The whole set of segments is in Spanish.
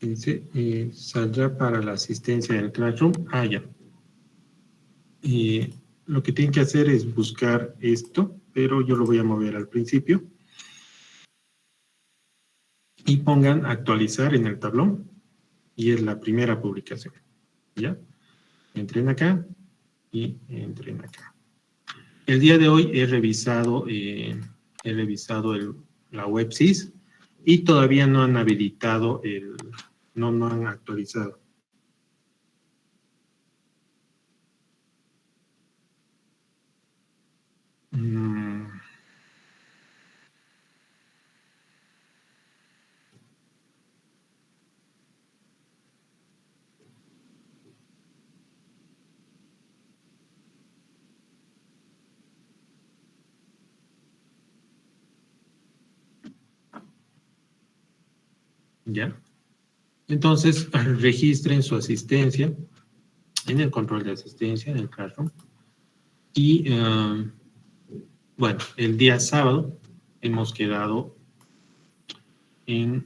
Dice, saldrá para la asistencia del Classroom. Ah, ya. Lo que tienen que hacer es buscar esto, pero yo lo voy a mover al principio. Y pongan actualizar en el tablón. Y es la primera publicación. ¿Ya? Entren acá y entren acá. El día de hoy he revisado la WebSys y todavía no han habilitado no han actualizado. ¿Ya? Entonces, registren su asistencia en el control de asistencia, en el Classroom. Y, bueno, el día sábado hemos quedado en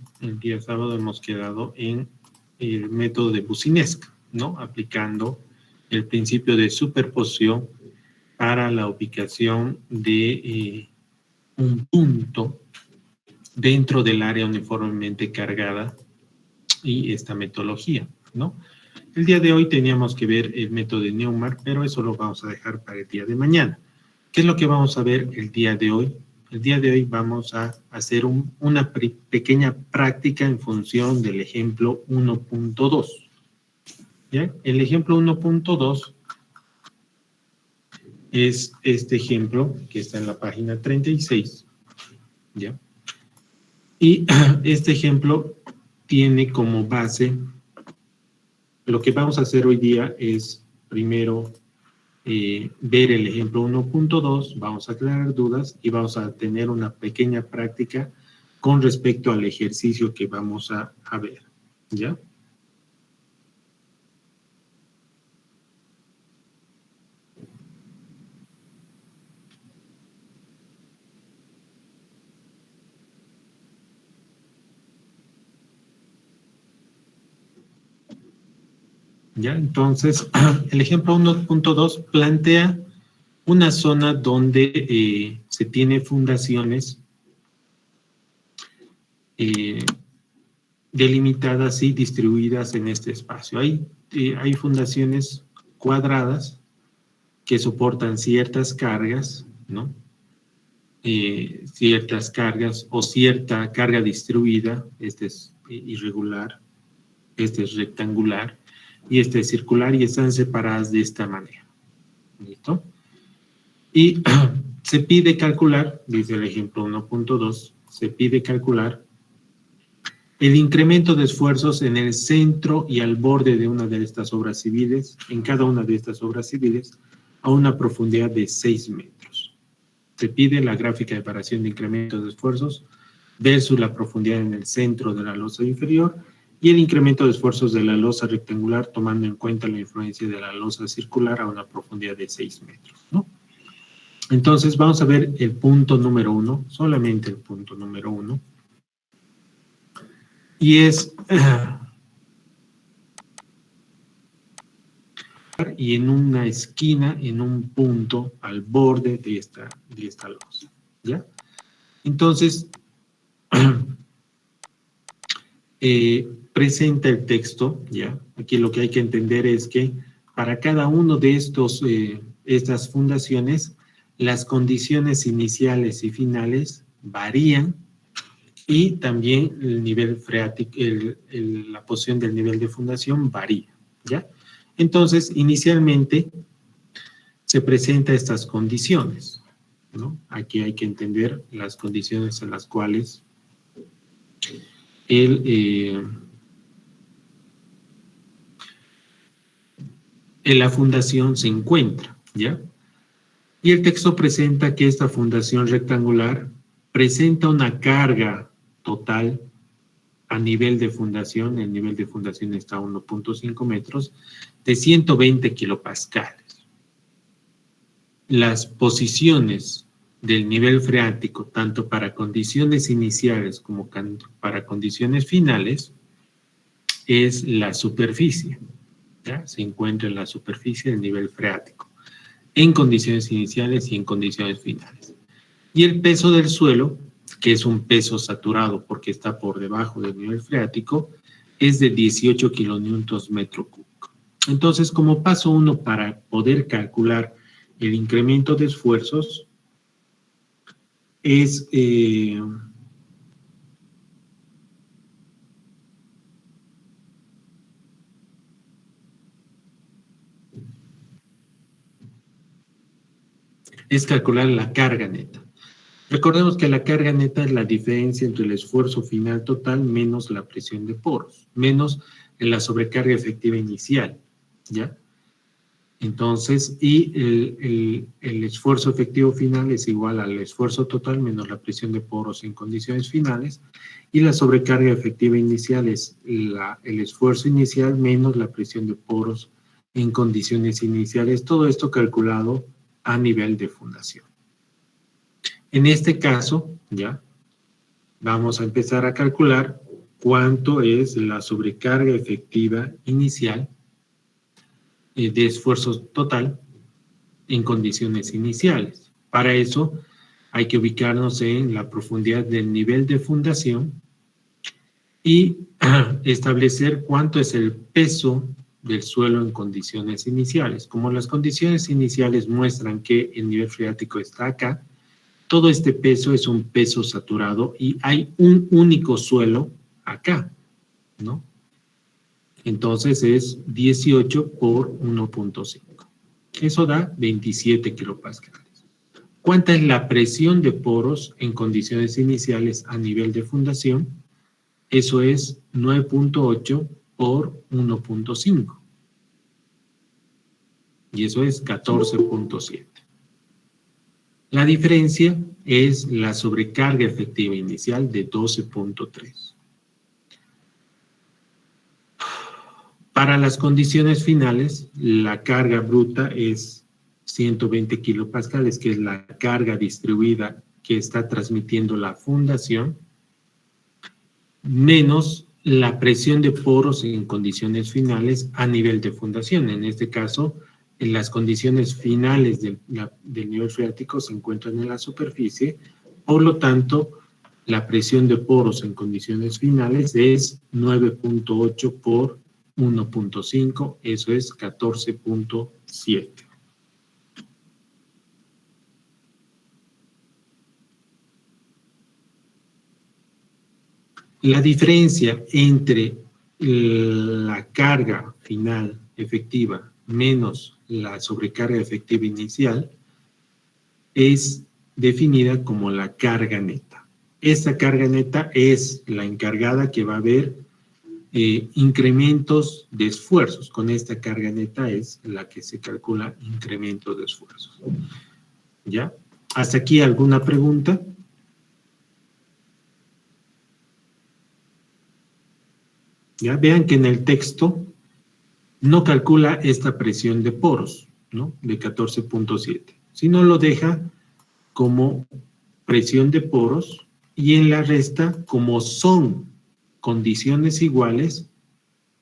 el método de Boussinesq, ¿no? Aplicando el principio de superposición para la ubicación de un punto dentro del área uniformemente cargada y esta metodología, ¿no? El día de hoy teníamos que ver el método de Neumann, pero eso lo vamos a dejar para el día de mañana. ¿Qué es lo que vamos a ver el día de hoy? El día de hoy vamos a hacer una pequeña práctica en función del ejemplo 1.2. ¿Ya? El ejemplo 1.2 es este ejemplo que está en la página 36. ¿Ya? Y este ejemplo tiene como base, lo que vamos a hacer hoy día es primero ver el ejemplo 1.2, vamos a aclarar dudas y vamos a tener una pequeña práctica con respecto al ejercicio que vamos a ver, ¿ya? ¿Ya? Entonces, el ejemplo 1.2 plantea una zona donde se tiene fundaciones delimitadas y distribuidas en este espacio. Hay fundaciones cuadradas que soportan ciertas cargas, ¿no? Ciertas cargas o cierta carga distribuida, este es irregular, este es rectangular y este es circular y están separadas de esta manera. ¿Listo? Y se pide calcular, dice el ejemplo 1.2, se pide calcular el incremento de esfuerzos en el centro y al borde de una de estas obras civiles, en cada una de estas obras civiles, a una profundidad de 6 metros. Se pide la gráfica de variación de incremento de esfuerzos versus la profundidad en el centro de la losa inferior y el incremento de esfuerzos de la losa rectangular tomando en cuenta la influencia de la losa circular a una profundidad de 6 metros, ¿no? Entonces vamos a ver el punto número 1, solamente el punto número 1, y es y en una esquina, en un punto al borde de esta losa, ¿ya? Entonces, presenta el texto, ¿ya? Aquí lo que hay que entender es que para cada uno de estas fundaciones, las condiciones iniciales y finales varían y también el nivel freático, la posición del nivel de fundación varía, ¿ya? Entonces, inicialmente se presentan estas condiciones, ¿no? Aquí hay que entender las condiciones en las cuales la fundación se encuentra, ¿ya? Y el texto presenta que esta fundación rectangular presenta una carga total a nivel de fundación, el nivel de fundación está a 1.5 metros, de 120 kilopascales. Las posiciones del nivel freático, tanto para condiciones iniciales como para condiciones finales, es la superficie, ¿ya? Se encuentra en la superficie del nivel freático, en condiciones iniciales y en condiciones finales. Y el peso del suelo, que es un peso saturado porque está por debajo del nivel freático, es de 18 kilonewtons metro cúbico. Entonces, como paso 1 para poder calcular el incremento de esfuerzos, es calcular la carga neta. Recordemos que la carga neta es la diferencia entre el esfuerzo final total menos la presión de poros, menos la sobrecarga efectiva inicial, ¿ya? Entonces, y el esfuerzo efectivo final es igual al esfuerzo total menos la presión de poros en condiciones finales, y la sobrecarga efectiva inicial es el esfuerzo inicial menos la presión de poros en condiciones iniciales, todo esto calculado a nivel de fundación. En este caso, ya, vamos a empezar a calcular cuánto es la sobrecarga efectiva inicial de esfuerzo total en condiciones iniciales. Para eso hay que ubicarnos en la profundidad del nivel de fundación y establecer cuánto es el peso del suelo en condiciones iniciales. Como las condiciones iniciales muestran que el nivel freático está acá, todo este peso es un peso saturado y hay un único suelo acá, ¿no? Entonces es 18 por 1.5. Eso da 27 kilopascales. ¿Cuánta es la presión de poros en condiciones iniciales a nivel de fundación? Eso es 9.8 por 1.5. Y eso es 14.7. La diferencia es la sobrecarga efectiva inicial de 12.3. Para las condiciones finales, la carga bruta es 120 kilopascales, que es la carga distribuida que está transmitiendo la fundación, menos la presión de poros en condiciones finales a nivel de fundación. En este caso, en las condiciones finales del nivel freático se encuentran en la superficie, por lo tanto, la presión de poros en condiciones finales es 9.8 por 1.5, eso es 14.7. La diferencia entre la carga final efectiva menos la sobrecarga efectiva inicial es definida como la carga neta. Esta carga neta es la encargada que va a haber incrementos de esfuerzos. Con esta carga neta es la que se calcula incremento de esfuerzos. ¿Ya? ¿Hasta aquí alguna pregunta? ¿Ya? Vean que en el texto no calcula esta presión de poros, ¿no? De 14.7, sino lo deja como presión de poros y en la resta, como son condiciones iguales,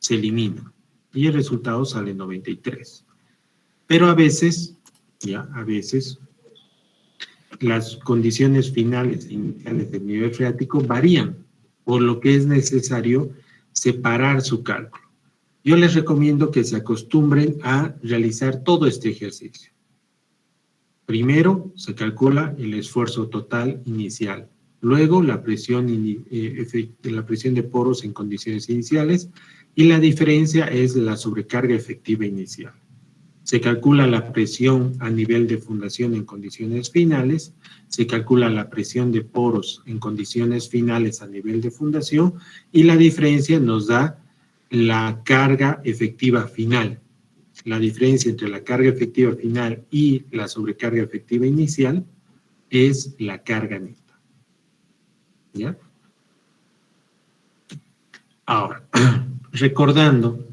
se elimina y el resultado sale 93. Pero a veces, las condiciones finales e iniciales del nivel freático varían, por lo que es necesario separar su cálculo. Yo les recomiendo que se acostumbren a realizar todo este ejercicio. Primero se calcula el esfuerzo total inicial, luego la presión de poros en condiciones iniciales y la diferencia es la sobrecarga efectiva inicial. Se calcula la presión a nivel de fundación en condiciones finales, se calcula la presión de poros en condiciones finales a nivel de fundación y la diferencia nos da la carga efectiva final. La diferencia entre la carga efectiva final y la sobrecarga efectiva inicial es la carga neta. ¿Ya? Ahora, recordando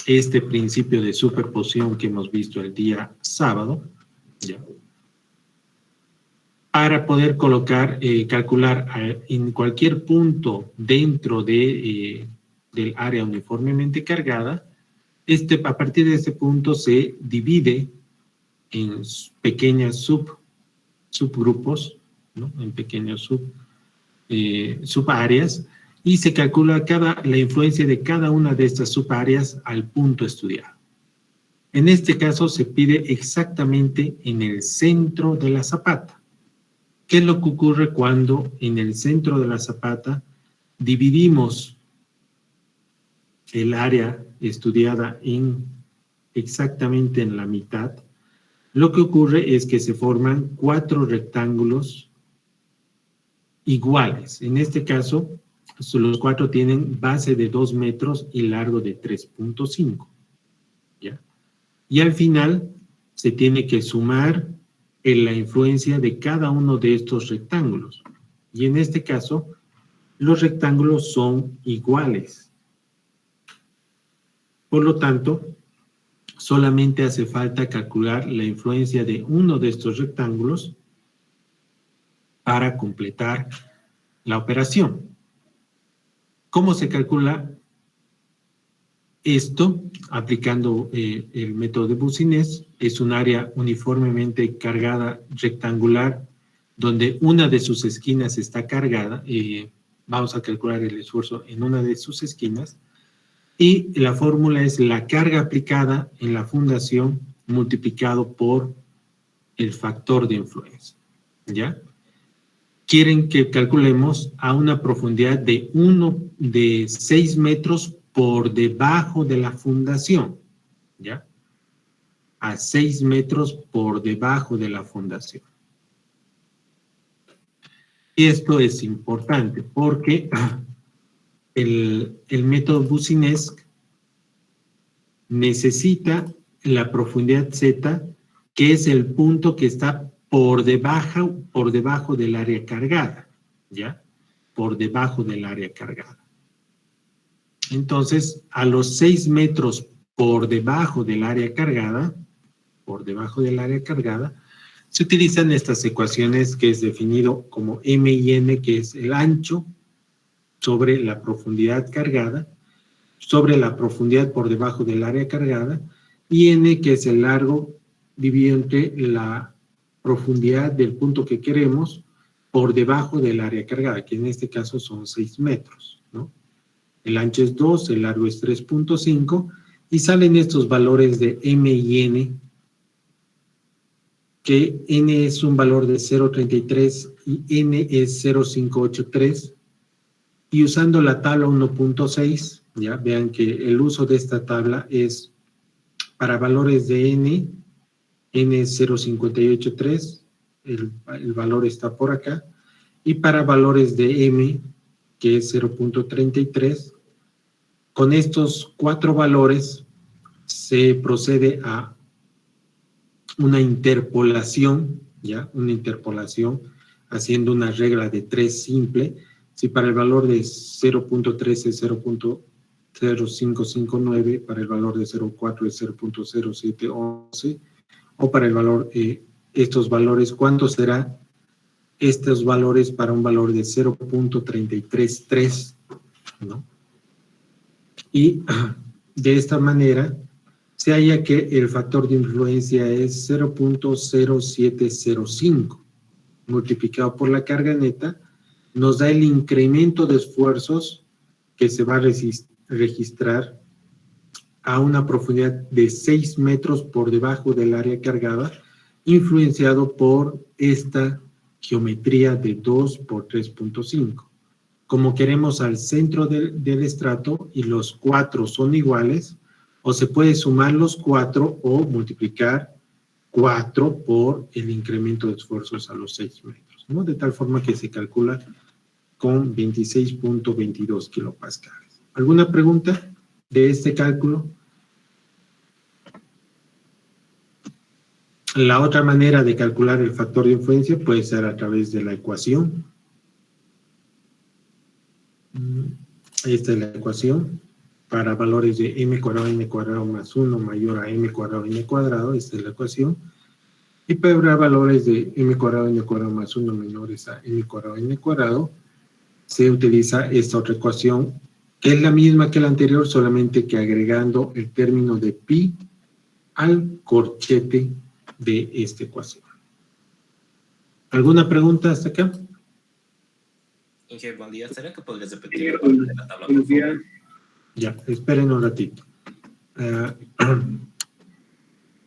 este principio de superposición que hemos visto el día sábado, ¿ya? Para poder calcular en cualquier punto dentro de del área uniformemente cargada, a partir de este punto se divide en pequeñas subgrupos, ¿no? En pequeños subáreas, y se calcula la influencia de cada una de estas subáreas al punto estudiado. En este caso se pide exactamente en el centro de la zapata. ¿Qué es lo que ocurre cuando en el centro de la zapata dividimos el área estudiada exactamente en la mitad? Lo que ocurre es que se forman 4 rectángulos iguales. En este caso, los 4 tienen base de 2 metros y largo de 3.5. ¿Ya? Y al final se tiene que sumar la influencia de cada uno de estos rectángulos. Y en este caso, los rectángulos son iguales. Por lo tanto, solamente hace falta calcular la influencia de uno de estos rectángulos para completar la operación. ¿Cómo se calcula esto? Aplicando el método de Boussinesq. Es un área uniformemente cargada rectangular donde una de sus esquinas está cargada. Vamos a calcular el esfuerzo en una de sus esquinas. Y la fórmula es la carga aplicada en la fundación multiplicado por el factor de influencia. ¿Ya? Quieren que calculemos a una profundidad de 6 metros por debajo de la fundación. ¿Ya? A 6 metros por debajo de la fundación. Y esto es importante porque el método Boussinesq necesita la profundidad Z, que es el punto que está por debajo del área cargada, ¿ya? Por debajo del área cargada. Entonces, a los 6 metros por debajo del área cargada, se utilizan estas ecuaciones que es definido como M y N, que es el ancho sobre la profundidad cargada, sobre la profundidad por debajo del área cargada, y N, que es el largo dividido entre la profundidad del punto que queremos por debajo del área cargada, que en este caso son 6 metros, ¿no? El ancho es 2, el largo es 3.5, y salen estos valores de M y N, que N es un valor de 0.33 y N es 0.583, y usando la tabla 1.6, ya vean que el uso de esta tabla es para valores de N es 0.583, el valor está por acá, y para valores de M, que es 0.33, con estos 4 valores se procede a una interpolación, ¿ya? Una interpolación haciendo una regla de 3 simple. Si para el valor de 0.3 es 0.0559, para el valor de 0.4 es 0.0711, o para el valor, estos valores, ¿cuánto será estos valores para un valor de 0.333? ¿No? Y de esta manera se halla que el factor de influencia es 0.0705 multiplicado por la carga neta, nos da el incremento de esfuerzos que se va a registrar a una profundidad de 6 metros por debajo del área cargada, influenciado por esta geometría de 2 por 3.5. Como queremos al centro del estrato y los 4 son iguales, o se puede sumar los 4 o multiplicar 4 por el incremento de esfuerzos a los 6 metros, ¿no? De tal forma que se calcula con 26.22 kilopascales. ¿Alguna pregunta de este cálculo? La otra manera de calcular el factor de influencia puede ser a través de la ecuación. Esta es la ecuación para valores de m cuadrado n cuadrado más 1 mayor a m cuadrado n cuadrado. Esta es la ecuación. Y para valores de m cuadrado n cuadrado más 1 menores a m cuadrado n cuadrado, se utiliza esta otra ecuación que es la misma que la anterior, solamente que agregando el término de pi al corchete de esta ecuación. ¿Alguna pregunta hasta acá? Inge, buen día. ¿Será que podrías repetir la parte de la tabla, por favor? Ya, esperen un ratito.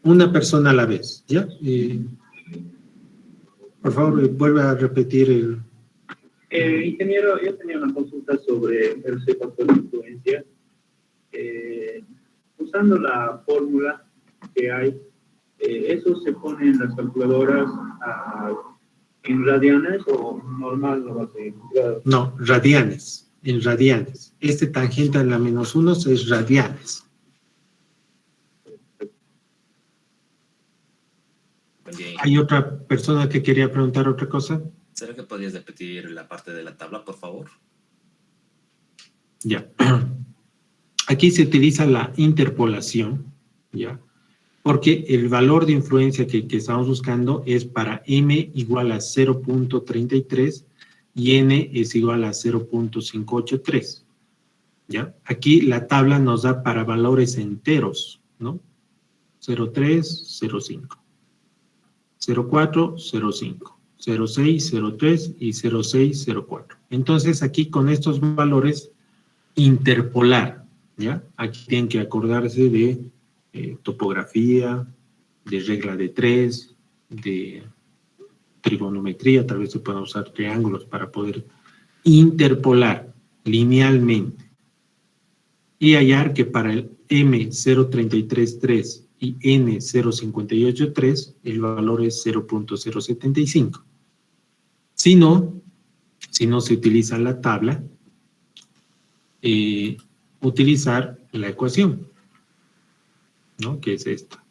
Una persona a la vez, ¿ya? Por favor, vuelve a repetir el... Ingeniero, yo tenía una consulta sobre el factor de influencia. Usando la fórmula que hay, ¿eso se pone en las calculadoras en radianes o normal no va a ser? No, radianes, en radianes. Este tangente en la -1 es radianes. Buen día, Inge. ¿Hay otra persona que quería preguntar otra cosa? ¿Será que podrías repetir la parte de la tabla, por favor? Ya. Aquí se utiliza la interpolación, ¿ya? Porque el valor de influencia que estamos buscando es para m igual a 0.33 y n es igual a 0.583, ¿ya? Aquí la tabla nos da para valores enteros, ¿no? 0.3, 0.5, 0.4, 0.5, 0.6, 0.3 y 0.6, 0.4. Entonces aquí con estos valores interpolar, ¿ya? Aquí tienen que acordarse de topografía, de regla de 3, de trigonometría, tal vez se puedan usar triángulos para poder interpolar linealmente y hallar que para el M033.3 y N058.3 el valor es 0.075. Si no se utiliza la tabla, utilizar la ecuación, ¿no? Que es esta.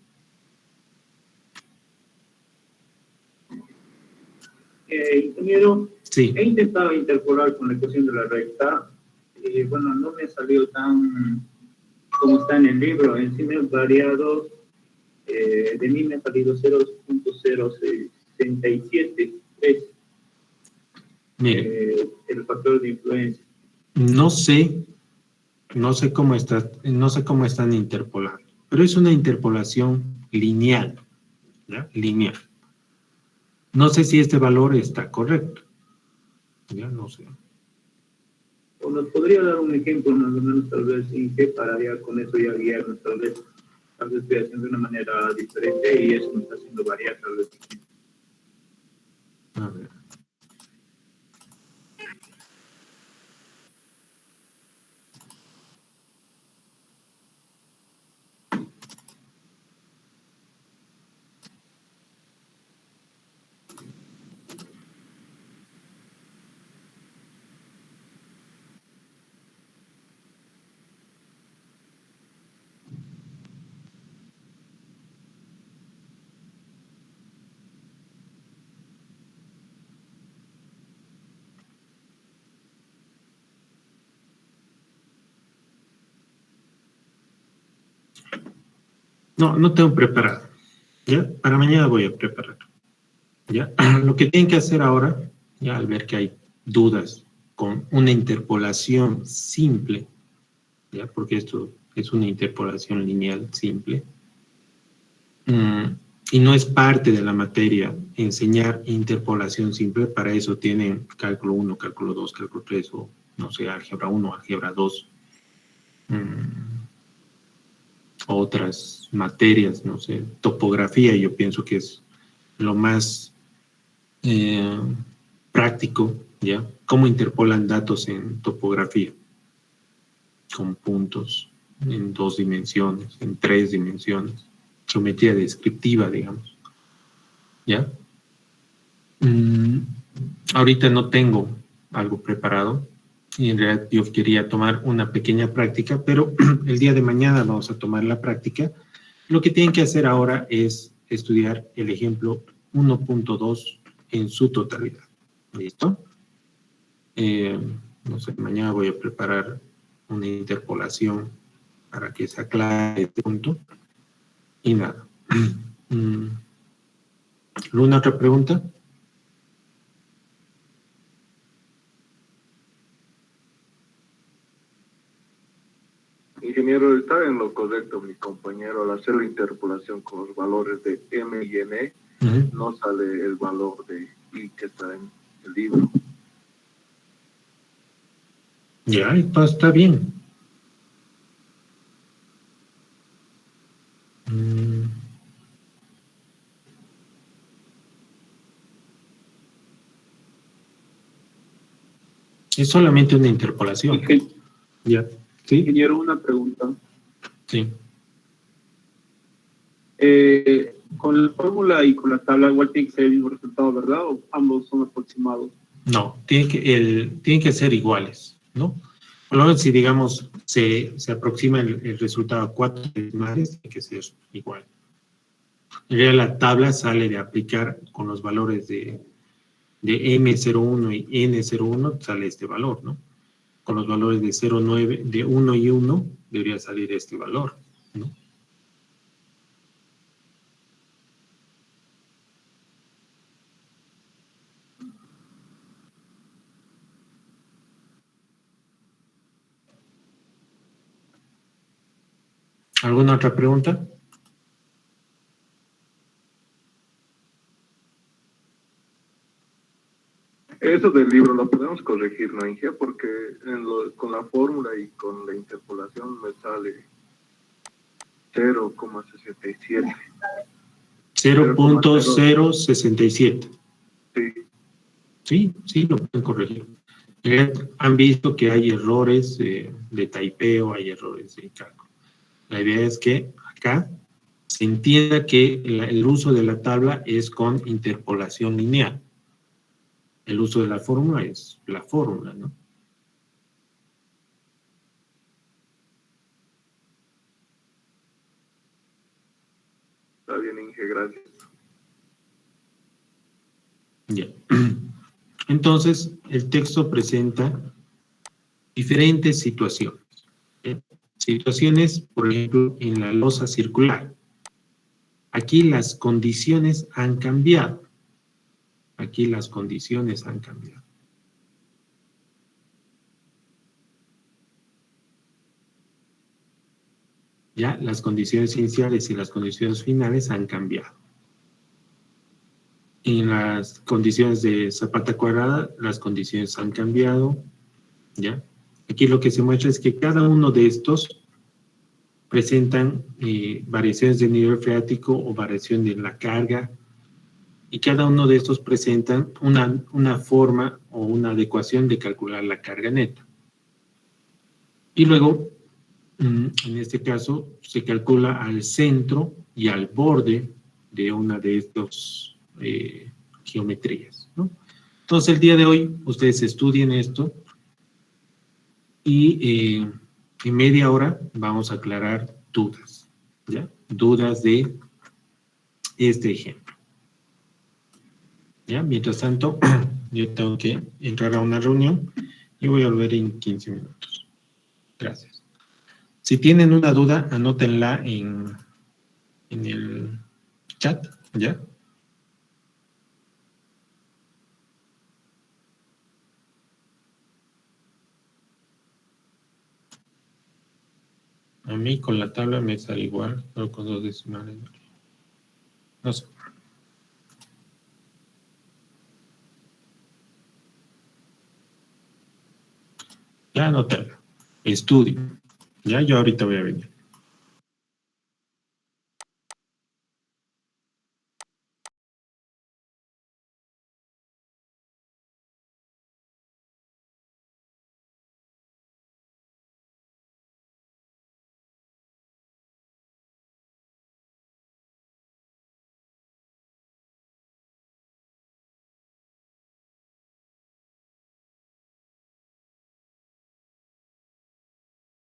Ingeniero, Sí. he intentado interpolar con la ecuación de la recta. Bueno, no me ha salido tan como está en el libro. En sí me ha variado, de mí me ha salido 0.067. Mire, el factor de influencia. no sé cómo están interpolando, pero es una interpolación lineal, ¿ya? Lineal. No sé si este valor está correcto. Ya no sé. ¿O nos podría dar un ejemplo, más o menos, tal vez, Inge, para ya con eso ya guiarnos, tal vez estoy haciendo de una manera diferente y eso me está haciendo variar, tal vez. A ver. No tengo preparado. ¿Ya? Para mañana voy a preparar. ¿Ya? Lo que tienen que hacer ahora, ya al ver que hay dudas con una interpolación simple, ¿ya? Porque esto es una interpolación lineal simple, y no es parte de la materia enseñar interpolación simple. Para eso tienen cálculo 1, cálculo 2, cálculo 3, o no sé, álgebra 1, álgebra 2, otras materias, no sé, topografía. Yo pienso que es lo más práctico, ¿ya? Cómo interpolan datos en topografía, con puntos en 2 dimensiones, en 3 dimensiones, geometría descriptiva, digamos, ¿ya? Ahorita no tengo algo preparado, y en realidad yo quería tomar una pequeña práctica, pero el día de mañana vamos a tomar la práctica. Lo que tienen que hacer ahora es estudiar el ejemplo 1.2 en su totalidad. ¿Listo? No sé, mañana voy a preparar una interpolación para que se aclare este punto. Y nada. ¿Alguna otra pregunta? Ingeniero, está en lo correcto mi compañero. Al hacer la interpolación con los valores de M y N, no sale el valor de I que está en el libro. Ya, está bien. Es solamente una interpolación. Ya, ¿sí? Ingeniero, una pregunta. Sí. Con la fórmula y con la tabla igual tiene que ser el mismo resultado, ¿verdad? ¿O ambos son aproximados? No, tienen que ser iguales, ¿no? Por lo menos si, digamos, se aproxima el resultado a 4 decimales, tiene que ser igual. En realidad la tabla sale de aplicar con los valores de M01 y N01, sale este valor, ¿no? Con los valores de 0,9, de 1 y 1, debería salir este valor, ¿no? ¿Alguna otra pregunta? Eso del libro lo podemos corregir, ¿no, Inge? Porque con la fórmula y con la interpolación me sale 0,67. 0.067. Sí. Sí, lo pueden corregir. Han visto que hay errores de taipeo, hay errores de cálculo. La idea es que acá se entienda que el uso de la tabla es con interpolación lineal. El uso de la fórmula es la fórmula, ¿no? Está bien, Inge, gracias. Ya. Entonces, el texto presenta diferentes situaciones. Situaciones, por ejemplo, en la losa circular. Aquí las condiciones han cambiado. Aquí las condiciones han cambiado. Ya, las condiciones iniciales y las condiciones finales han cambiado. En las condiciones de zapata cuadrada, las condiciones han cambiado. ¿Ya? Aquí lo que se muestra es que cada uno de estos presentan variaciones de nivel freático o variación de la carga, y cada uno de estos presentan una forma o una adecuación de calcular la carga neta. Y luego, en este caso, se calcula al centro y al borde de una de estas geometrías, ¿no? Entonces, el día de hoy, ustedes estudien esto y en media hora vamos a aclarar dudas, ¿ya? Dudas de este ejemplo. ¿Ya? Mientras tanto, yo tengo que entrar a una reunión y voy a volver en 15 minutos. Gracias. Si tienen una duda, anótenla en el chat, ¿ya? A mí con la tabla me sale igual, pero con 2 decimales. No sé. Ya anotenla. Estudio. Ya, yo ahorita voy a venir.